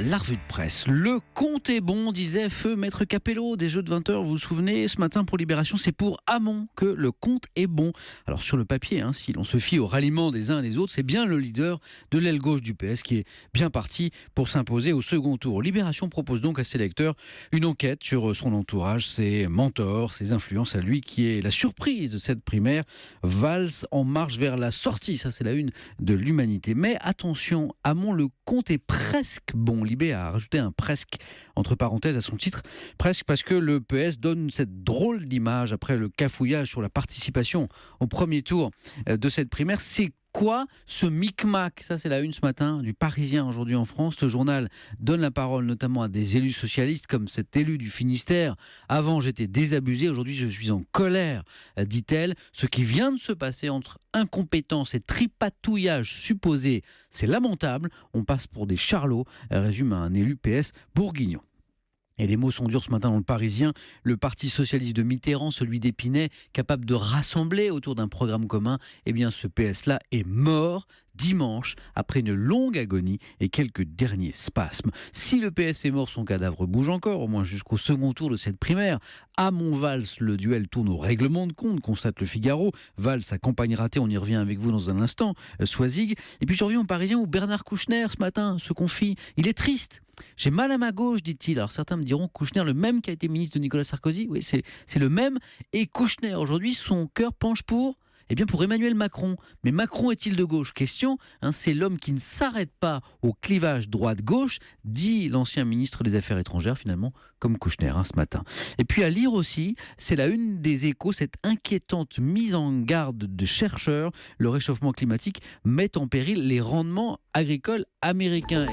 La revue de presse. Le compte est bon, disait feu Maître Capello des Jeux de 20h. Vous vous souvenez, ce matin pour Libération, c'est pour Hamon que le compte est bon. Alors sur le papier, si l'on se fie au ralliement des uns et des autres, c'est bien le leader de l'aile gauche du PS qui est bien parti pour s'imposer au second tour. Libération propose donc à ses lecteurs une enquête sur son entourage, ses mentors, ses influences à lui, qui est la surprise de cette primaire. Valls en marche vers la sortie, ça c'est la une de l'Humanité. Mais attention, Hamon, le compte est presque bon. Libé a rajouté un presque entre parenthèses à son titre, presque parce que le PS donne cette drôle d'image après le cafouillage sur la participation au premier tour de cette primaire. C'est quoi ce micmac? Ça, c'est la une ce matin du Parisien aujourd'hui en France. Ce journal donne la parole notamment à des élus socialistes comme cet élu du Finistère. Avant, j'étais désabusée, aujourd'hui, je suis en colère, dit-elle. Ce qui vient de se passer entre incompétence et tripatouillage supposé, c'est lamentable. On passe pour des charlots, résume un élu PS bourguignon. Et les mots sont durs ce matin dans le Parisien. Le Parti socialiste de Mitterrand, celui d'Épinay, capable de rassembler autour d'un programme commun, eh bien ce PS-là est mort dimanche après une longue agonie et quelques derniers spasmes. Si le PS est mort, son cadavre bouge encore, au moins jusqu'au second tour de cette primaire. Hamon-Valls, le duel tourne au règlement de compte, constate le Figaro. Valls, sa campagne ratée, on y revient avec vous dans un instant. Soisig. Et puis je reviens au Parisien où Bernard Kouchner, ce matin, se confie. Il est triste. J'ai mal à ma gauche, dit-il. Alors certains me diront, Kouchner, le même qui a été ministre de Nicolas Sarkozy, oui, c'est le même. Et Kouchner, aujourd'hui, son cœur penche pour Emmanuel Macron. Mais Macron est-il de gauche? Question. C'est l'homme qui ne s'arrête pas au clivage droite-gauche, dit l'ancien ministre des Affaires étrangères, finalement, comme Kouchner, ce matin. Et puis à lire aussi, c'est la une des Échos, cette inquiétante mise en garde de chercheurs. Le réchauffement climatique met en péril les rendements agricoles américains.